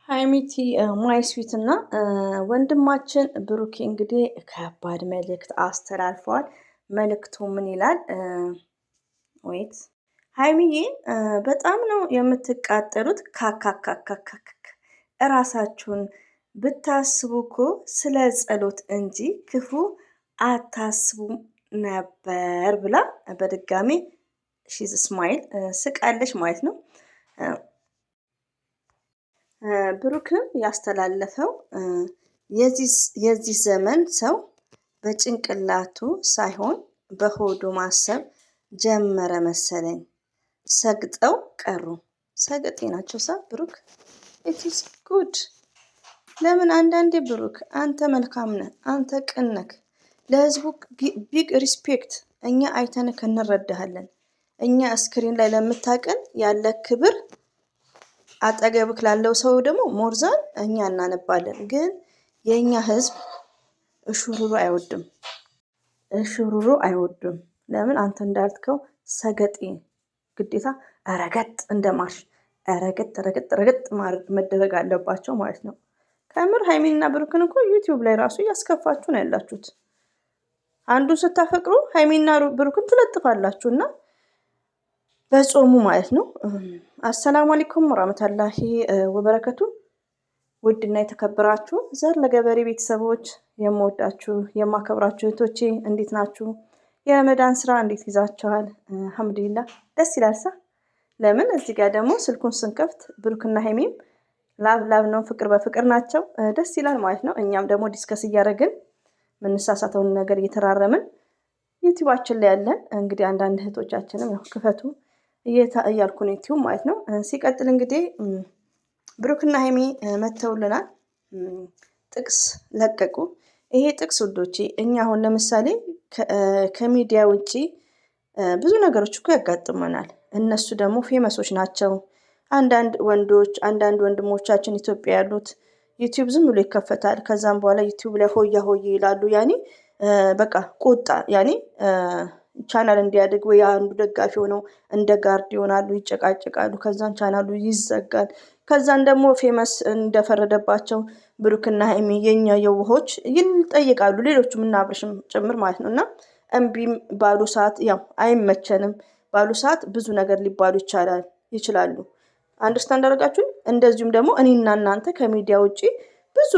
ሃይሚቲ ማይ ስዊት እና ወንድማችን ብሩኬ እንግዲህ ከባድ መልእክት አስተላልፈዋል። መልእክቱ ምን ይላል? ወይት ሃይሚዬ በጣም ነው የምትቃጠሉት። ካካካካካክ እራሳችሁን ብታስቡ እኮ ስለ ጸሎት እንጂ ክፉ አታስቡም ነበር ብላ በድጋሚ ሺዝ ስማይል ስቃለች ማለት ነው። ብሩክም ያስተላለፈው የዚህ ዘመን ሰው በጭንቅላቱ ሳይሆን በሆዱ ማሰብ ጀመረ መሰለኝ። ሰግጠው ቀሩ። ሰገጤ ናቸው ሳ ብሩክ ኢትስ ጉድ። ለምን አንዳንዴ ብሩክ አንተ መልካም ነህ፣ አንተ ቅን ነህ። ለህዝቡ ቢግ ሪስፔክት እኛ አይተንክ እንረዳሃለን። እኛ ስክሪን ላይ ለምታቀን ያለ ክብር አጠገብክ ላለው ሰው ደግሞ ሞርዛን እኛ እናነባለን። ግን የኛ ህዝብ እሹሩሩ አይወድም፣ እሹሩሩ አይወድም። ለምን አንተ እንዳልከው ሰገጤ ግዴታ ረገጥ እንደማርሽ ረገጥ ረገጥ ረገጥ መደረግ አለባቸው ማለት ነው። ከምር ሃይሚንና ብሩክን እኮ ዩቲዩብ ላይ ራሱ እያስከፋችሁ ነው ያላችሁት። አንዱን ስታፈቅሩ ሃይሚንና ብሩክን ትለጥፋላችሁና በጾሙ ማለት ነው። አሰላሙ አለይኩም ወራህመቱላሂ ወበረከቱ። ውድና የተከበራችሁ ዘር ለገበሬ ቤተሰቦች የምወዳችሁ የማከብራችሁ እህቶቼ እንዴት ናችሁ? የረመዳን ስራ እንዴት ይዛችኋል? አልሐምዱሊላህ ደስ ይላል። ለምን እዚህ ጋር ደግሞ ስልኩን ስንከፍት ብሩክና ሃይሚም ላብ ነው፣ ፍቅር በፍቅር ናቸው። ደስ ይላል ማለት ነው። እኛም ደግሞ ዲስከስ እያደረግን ምንሳሳተውን ነገር እየተራረምን ዩቲዩባችን ላይ ያለን እንግዲህ አንዳንድ እህቶቻችንም ያው ክፈቱ እያልኩ ነው ዩቲዩብ ማለት ነው። ሲቀጥል እንግዲህ ብሩክና ሃይሚ መተውልናል። ጥቅስ ለቀቁ። ይሄ ጥቅስ ውዶቼ እኛ አሁን ለምሳሌ ከሚዲያ ውጪ ብዙ ነገሮች እኮ ያጋጥመናል። እነሱ ደግሞ ፌመሶች ናቸው። አንዳንድ ወንድሞቻችን ኢትዮጵያ ያሉት ዩቲዩብ ዝም ብሎ ይከፈታል። ከዛም በኋላ ዩቲዩብ ላይ ሆያ ሆዬ ይላሉ። ያኔ በቃ ቁጣ ያኔ ቻናል እንዲያድግ ወይ አንዱ ደጋፊ ሆነው እንደ ጋርድ ይሆናሉ፣ ይጨቃጨቃሉ። ከዛን ቻናሉ ይዘጋል። ከዛን ደግሞ ፌመስ እንደፈረደባቸው ብሩክና ሃይሚ የኛ የውሆች ይጠይቃሉ። ሌሎቹም እና አብርሽም ጭምር ማለት ነው። እና እምቢም ባሉ ሰዓት ያው አይመቸንም ባሉ ሰዓት ብዙ ነገር ሊባሉ ይችላሉ። አንደርስታንድ አደረጋችሁኝ? እንደዚሁም ደግሞ እኔና እናንተ ከሚዲያ ውጪ ብዙ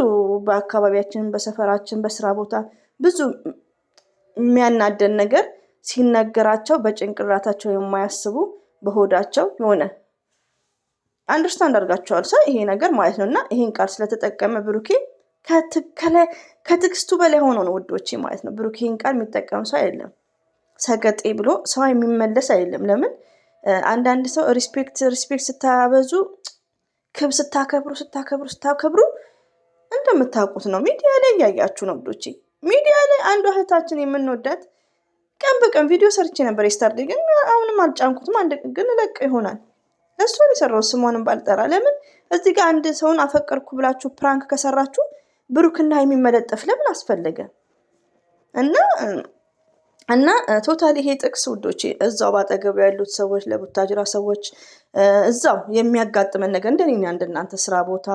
በአካባቢያችን፣ በሰፈራችን፣ በስራ ቦታ ብዙ የሚያናደን ነገር ሲነገራቸው በጭንቅላታቸው የማያስቡ በሆዳቸው የሆነ አንደርስታንድ አድርጋቸዋል ሰው ይሄ ነገር ማለት ነው። እና ይሄን ቃል ስለተጠቀመ ብሩኬ ከትዕግስቱ በላይ ሆኖ ነው ውዶቼ ማለት ነው። ብሩኬ ይሄን ቃል የሚጠቀም ሰው አይደለም። ሰገጤ ብሎ ሰው የሚመለስ አይደለም። ለምን አንዳንድ ሰው ሪስፔክት ስታበዙ ክብ ስታከብሩ እንደምታውቁት ነው። ሚዲያ ላይ እያያችሁ ነው ውዶቼ። ሚዲያ ላይ አንዷ እህታችን የምንወዳት ቀን በቀን ቪዲዮ ሰርቼ ነበር የስታርዴ ግን አሁንም አልጫንኩትም። አንድ ግን ለቅ ይሆናል እሱን የሰራው ስሟንም ባልጠራ። ለምን እዚህ ጋር አንድ ሰውን አፈቀርኩ ብላችሁ ፕራንክ ከሰራችሁ ብሩክና የሚመለጠፍ ለምን አስፈለገ? እና ቶታሊ ይሄ ጥቅስ ውዶቼ እዛው ባጠገቡ ያሉት ሰዎች ለቡታጅራ ሰዎች እዛው የሚያጋጥመን ነገር እንደኔና እንደናንተ ስራ ቦታ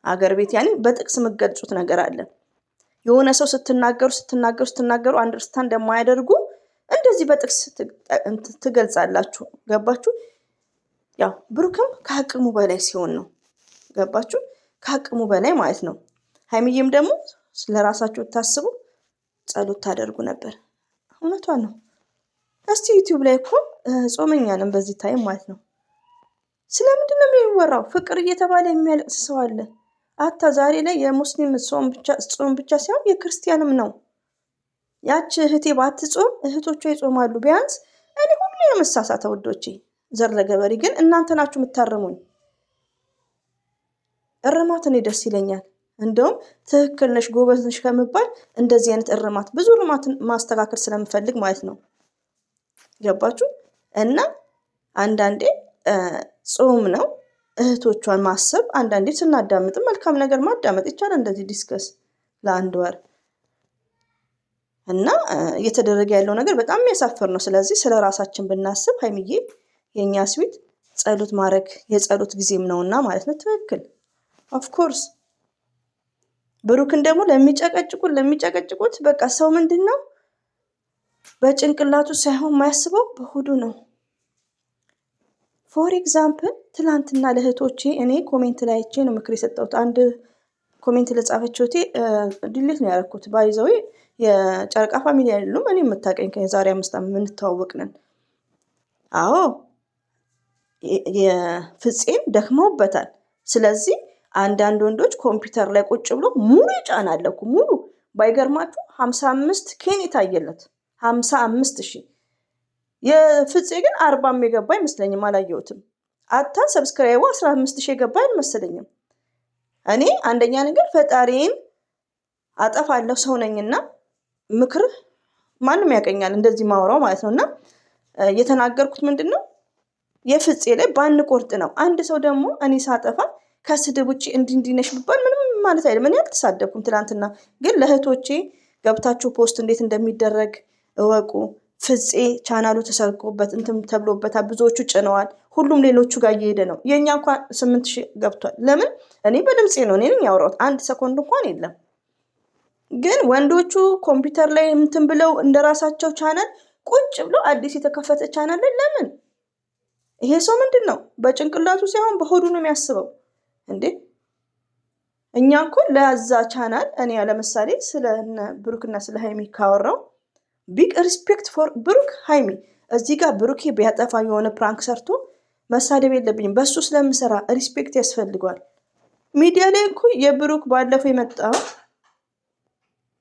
አገር ቤት ያኔ በጥቅስ የምትገልጹት ነገር አለ። የሆነ ሰው ስትናገሩ አንደርስታንድ እንደማያደርጉ እንደዚህ በጥቅስ ትገልጻላችሁ። ገባችሁ? ያው ብሩክም ከአቅሙ በላይ ሲሆን ነው። ገባችሁ? ከአቅሙ በላይ ማለት ነው። ሃይሚዬም ደግሞ ስለራሳችሁ ታስቡ ጸሎት ታደርጉ ነበር። እውነቷን ነው። እስቲ ዩቲዩብ ላይ እኮ ጾመኛ ነን በዚህ ታይም ማለት ነው። ስለምንድን ነው የሚወራው? ፍቅር እየተባለ የሚያለቅስ ሰው አለ። አታ ዛሬ ላይ የሙስሊም ጾም ብቻ ሳይሆን የክርስቲያንም ነው። ያች እህቴ ባትጾም እህቶቿ ይጾማሉ። ቢያንስ እኔ ሁሉ የመሳሳተ ውዶቼ ዘር ለገበሬ ግን እናንተ ናችሁ የምታረሙኝ። እርማት እኔ ደስ ይለኛል። እንደውም ትክክል ነሽ ጎበዝ ነሽ ከምባል እንደዚህ አይነት እርማት ብዙ እርማትን ማስተካከል ስለምፈልግ ማለት ነው። ገባችሁ? እና አንዳንዴ ጾም ነው እህቶቿን ማሰብ። አንዳንዴ ስናዳምጥም መልካም ነገር ማዳመጥ ይቻላል። እንደዚህ ዲስከስ ለአንድ ወር እና እየተደረገ ያለው ነገር በጣም የሚያሳፍር ነው። ስለዚህ ስለ ራሳችን ብናስብ ሃይሚዬ የኛ ስዊት ጸሎት ማድረግ የጸሎት ጊዜም ነውና ማለት ነው። ትክክል ኦፍ ኮርስ ብሩክን ደግሞ ለሚጨቀጭቁት በቃ ሰው ምንድን ነው በጭንቅላቱ ሳይሆን የማያስበው በሆዱ ነው። ፎር ኤግዛምፕል ትላንትና ለእህቶቼ እኔ ኮሜንት ላይ አይቼ ነው ምክር የሰጠሁት። አንድ ኮሜንት ለጻፈችው ዲሌት ነው ያደረኩት። ባይዘው የጨረቃ ፋሚሊ አይደሉም። እኔ የምታውቀኝ ከዛሬ 5 ዓመት የምንተዋወቅ ነን። አዎ የፍፄም ደክመውበታል። ስለዚህ አንዳንድ ወንዶች ኮምፒውተር ላይ ቁጭ ብሎ ሙሉ ይጫናል እኮ ሙሉ። ባይገርማችሁ 55 ኬን የታየለት 55,000። የፍፄ ግን 40 የገባ አይመስለኝም፣ አላየሁትም። አታ ሰብስክራይቡ 15,000 የገባ አይመስለኝም። እኔ አንደኛ ነገር ፈጣሪን አጠፋለሁ ሰው ነኝና ምክር ማንም ያቀኛል እንደዚህ ማውራው ማለት ነውና የተናገርኩት ምንድነው የፍፄ ላይ ባንቆርጥ ነው። አንድ ሰው ደግሞ እኔ ሳጠፋ ከስድብ ውጪ እንዲነሽ ቢባል ምንም ማለት አይደለም። እኔ አልተሳደብኩም። ትላንትና ግን ለእህቶቼ ገብታችሁ ፖስት እንዴት እንደሚደረግ እወቁ። ፍፄ ቻናሉ ተሰርቆበት እንትን ተብሎበታል። ብዙዎቹ ጭነዋል። ሁሉም ሌሎቹ ጋር እየሄደ ነው። የኛ እንኳን 8,000 ገብቷል። ለምን? እኔ በድምፄ ነው እኔ ነኝ ያወራሁት። 1 ሰኮንድ እንኳን የለም። ግን ወንዶቹ ኮምፒውተር ላይ እንትን ብለው እንደራሳቸው ቻናል ቁጭ ብለው አዲስ የተከፈተ ቻናል ላይ ለምን? ይሄ ሰው ምንድን ነው በጭንቅላቱ ሳይሆን በሆዱ ነው የሚያስበው እንዴ? እኛ እኮ ለዛ ቻናል እኔ ለምሳሌ ስለ ብሩክና ስለ ሃይሚ ካወራው ቢግ ሪስፔክት ፎር ብሩክ ሃይሚ። እዚህ ጋር ብሩኬ ቢያጠፋ የሆነ ፕራንክ ሰርቶ መሳደብ የለብኝም። በሱ ስለምሰራ ሪስፔክት ያስፈልገዋል። ሚዲያ ላይ እኮ የብሩክ ባለፈው የመጣው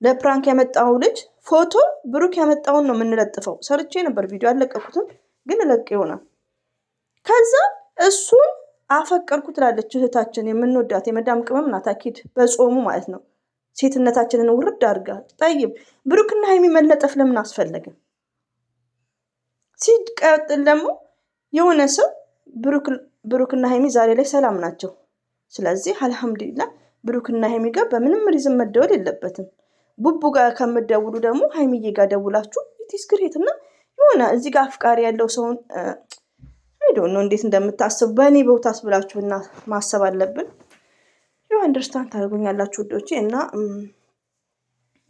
ለፕራንክ ያመጣው ልጅ ፎቶ ብሩክ ያመጣውን ነው የምንለጥፈው። ሰርቼ ነበር ቪዲዮ አለቀኩትም፣ ግን ለቅ ይሆናል። ከዛ እሱን አፈቀርኩ ትላለች እህታችን፣ የምንወዳት የመዳም ቅመም ናት። አኪድ በጾሙ ማለት ነው ሴትነታችንን ውርድ አድርጋ። ጠይብ ብሩክና ሃይሚ መለጠፍ ለምን አስፈለገ? ሲቀጥል ደግሞ የሆነ ሰው ብሩክና ሃይሚ ዛሬ ላይ ሰላም ናቸው። ስለዚህ አልሐምዱሊላህ ብሩክና ሃይሚ ጋር በምንም ሪዝም መደወል የለበትም። ቡቡ ጋር ከምደውሉ ደግሞ ሃይሚዬ ጋር ደውላችሁ ኢትስ ግሬት። እና የሆነ እዚህ ጋር አፍቃሪ ያለው ሰውን አይዶን ነው እንዴት እንደምታስቡ በእኔ ቦታስ ብላችሁና ማሰብ አለብን። ይኸው አንደርስታንድ ታደርጉኛላችሁ ውዶቼ። እና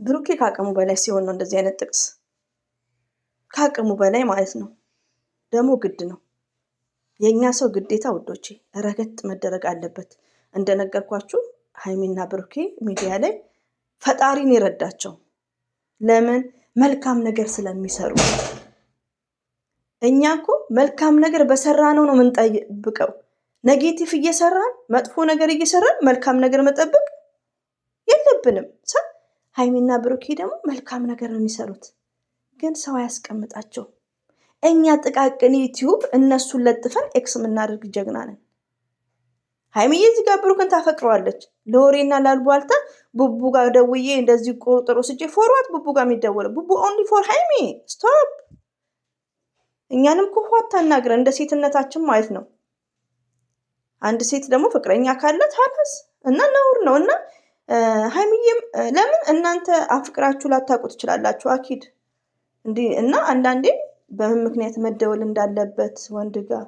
ብሩኬ ካቅሙ በላይ ሲሆን ነው እንደዚህ አይነት ጥቅስ፣ ካቅሙ በላይ ማለት ነው። ደግሞ ግድ ነው የኛ ሰው ግዴታ ውዶቼ ረገጥ መደረግ አለበት። እንደነገርኳችሁ ሃይሚና ብሩኬ ሚዲያ ላይ ፈጣሪን ይረዳቸው። ለምን? መልካም ነገር ስለሚሰሩ። እኛ እኮ መልካም ነገር በሰራ ነው የምንጠብቀው። ኔጌቲቭ እየሰራን መጥፎ ነገር እየሰራን መልካም ነገር መጠበቅ የለብንም። ሃይሚና ብሩኬ ደግሞ መልካም ነገር ነው የሚሰሩት፣ ግን ሰው አያስቀምጣቸው። እኛ ጥቃቅን ዩቲዩብ እነሱን ለጥፈን ኤክስ የምናደርግ ጀግና ነን። ሃይሚዬ እዚህ ጋር ብሩክን ታፈቅረዋለች። ለወሬና ላልቧልታ ቡቡ ጋር ደውዬ እንደዚህ ቁጥሩ ስጄ ፎርዋት ቡቡ ጋር የሚደወለው ቡቡ ኦንሊ ፎር ሃይሚ ስቶፕ። እኛንም እኮ አታናግረን እንደ ሴትነታችን ማለት ነው። አንድ ሴት ደግሞ ፍቅረኛ ካላት ሀላስ እና ነውር ነው። እና ሃይሚዬም ለምን እናንተ አፍቅራችሁ ላታውቁ ትችላላችሁ አኪድ እንዲህ። እና አንዳንዴ በምን ምክንያት መደወል እንዳለበት ወንድ ጋር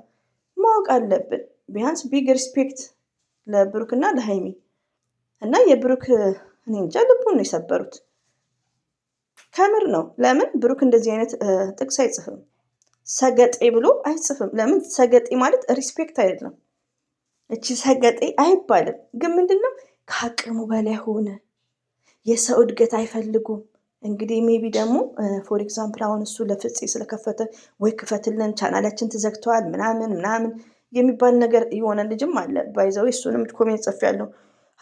ማወቅ አለብን። ቢያንስ ቢግ ሪስፔክት ለብሩክና ለሃይሚ። እና የብሩክ እኔ እንጃ ልቡን ነው የሰበሩት። ከምር ነው። ለምን ብሩክ እንደዚህ አይነት ጥቅስ አይጽፍም? ሰገጤ ብሎ አይጽፍም። ለምን? ሰገጤ ማለት ሪስፔክት አይደለም። እቺ ሰገጤ አይባልም። ግን ምንድነው ከአቅሙ በላይ ሆነ። የሰው እድገት አይፈልጉም። እንግዲህ ሜቢ ደግሞ ፎር ኤግዛምፕል አሁን እሱ ለፍፄ ስለከፈተ ወይ ክፈትልን ቻናላችን ተዘግተዋል ምናምን የሚባል ነገር የሆነ ልጅም አለ። ባይዘው እሱንም ኮሜንት ጽፌያለሁ።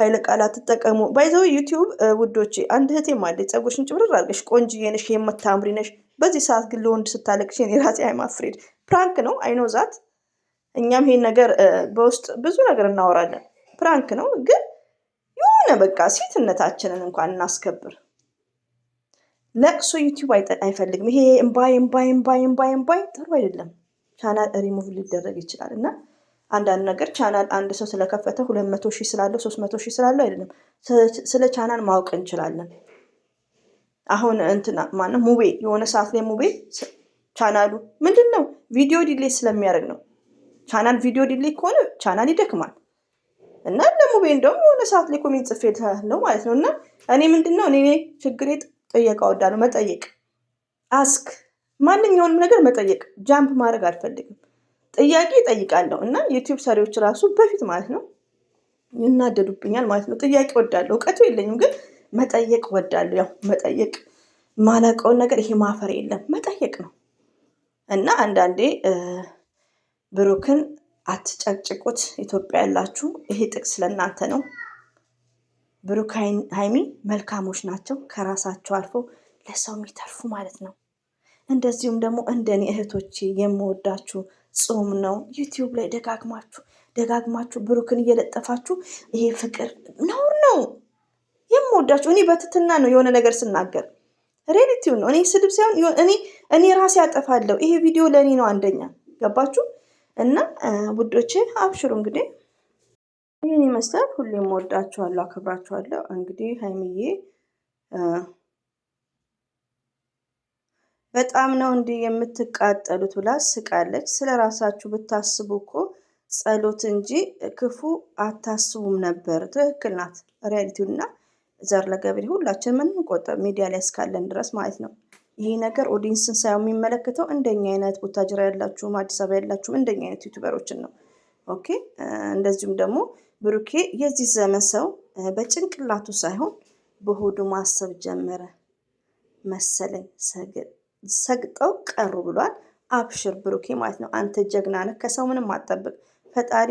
ኃይለ ቃላት ተጠቀሙ። ባይዘው ዩቲዩብ ውዶቼ አንድ እህቴም አለ ፀጉርሽን ጭብርር አድርገሽ ቆንጅዬ ነሽ የምታምሪ ነሽ። በዚህ ሰዓት ግን ለወንድ ስታለቅሽ እኔ ራሴ አይም አፍሬድ። ፕራንክ ነው አይኖ ዛት። እኛም ይሄን ነገር በውስጥ ብዙ ነገር እናወራለን። ፕራንክ ነው ግን የሆነ በቃ ሴትነታችንን እንኳን እናስከብር። ለቅሶ ዩቲዩብ አይፈልግም። ይሄ እምባይ ጥሩ አይደለም። ቻናል ሪሙቭ ሊደረግ ይችላል። እና አንዳንድ ነገር ቻናል አንድ ሰው ስለከፈተ 200,000 ስላለው 300,000 ስላለው አይደለም። ስለ ቻናል ማወቅ እንችላለን። አሁን እንትና ማነው ሙቤ የሆነ ሰዓት ላይ ሙቤ ቻናሉ ምንድነው ቪዲዮ ዲሌት ስለሚያደርግ ነው። ቻናል ቪዲዮ ዲሌት ከሆነ ቻናል ይደክማል። እና ደግሞ እንደውም የሆነ ሰዓት ላይ ኮሜንት ጽፌልሃለሁ ማለት ነው። እና እኔ ምንድነው እኔ ችግሬ ጥየቃ እወዳለሁ፣ መጠየቅ አስክ ማንኛውንም ነገር መጠየቅ፣ ጃምፕ ማድረግ አልፈልግም። ጥያቄ እጠይቃለሁ እና ዩቲዩብ ሰሪዎች ራሱ በፊት ማለት ነው ይናደዱብኛል ማለት ነው። ጥያቄ እወዳለሁ፣ እውቀቱ የለኝም ግን መጠየቅ እወዳለሁ። ያው መጠየቅ ማላውቀውን ነገር ይሄ ማፈር የለም መጠየቅ ነው። እና አንዳንዴ ብሩክን አትጨቅጭቁት፣ ኢትዮጵያ ያላችሁ ይሄ ጥቅስ ለእናንተ ነው። ብሩክ ሀይሚ መልካሞች ናቸው፣ ከራሳቸው አልፎ ለሰው የሚተርፉ ማለት ነው። እንደዚሁም ደግሞ እንደኔ እህቶቼ የምወዳችሁ ጾም ነው ዩቲዩብ ላይ ደጋግማችሁ ብሩክን እየለጠፋችሁ ይሄ ፍቅር ነውር ነው። የምወዳችሁ እኔ በትትና ነው የሆነ ነገር ስናገር ሬሊቲው ነው። እኔ ስድብ ሳይሆን እኔ ራሴ አጠፋለሁ። ይሄ ቪዲዮ ለእኔ ነው አንደኛ። ገባችሁ? እና ውዶቼ አብሽሩ። እንግዲህ ይህን ይመስላል። ሁሌም ወዳችኋለሁ፣ አክብራችኋለሁ። እንግዲህ ሀይሚዬ በጣም ነው እንዲህ የምትቃጠሉት ብላ ስቃለች። ስለ ራሳችሁ ብታስቡ እኮ ጸሎት እንጂ ክፉ አታስቡም ነበር። ትክክል ናት። ሪያሊቲውና ዘር ለገብሪ ሁላችን የምንቆጠብ ሚዲያ ላይ እስካለን ድረስ ማለት ነው። ይሄ ነገር ኦዲንስን ሳይሆን የሚመለከተው እንደኛ አይነት ቡታጅራ ያላችሁም አዲስ አበባ ያላችሁም እንደኛ አይነት ዩቱበሮችን ነው። ኦኬ። እንደዚሁም ደግሞ ብሩኬ የዚህ ዘመን ሰው በጭንቅላቱ ሳይሆን በሆዱ ማሰብ ጀመረ መሰለኝ። ሰግጠው ቀሩ ብሏል። አብሽር ብሩኬ ማለት ነው። አንተ ጀግና ነህ። ከሰው ምንም አትጠብቅ። ፈጣሪ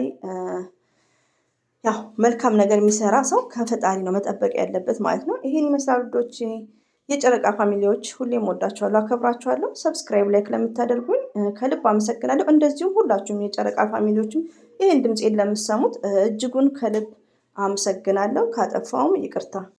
ያው መልካም ነገር የሚሰራ ሰው ከፈጣሪ ነው መጠበቅ ያለበት ማለት ነው። ይሄን ይመስላል ውዶች፣ የጨረቃ ፋሚሊዎች ሁሌም ወዳችኋለሁ፣ አከብራችኋለሁ። ሰብስክራይብ፣ ላይክ ለምታደርጉኝ ከልብ አመሰግናለሁ። እንደዚሁም ሁላችሁም የጨረቃ ፋሚሊዎችም ይህን ድምፄን ለምሰሙት እጅጉን ከልብ አመሰግናለሁ። ካጠፋውም ይቅርታ።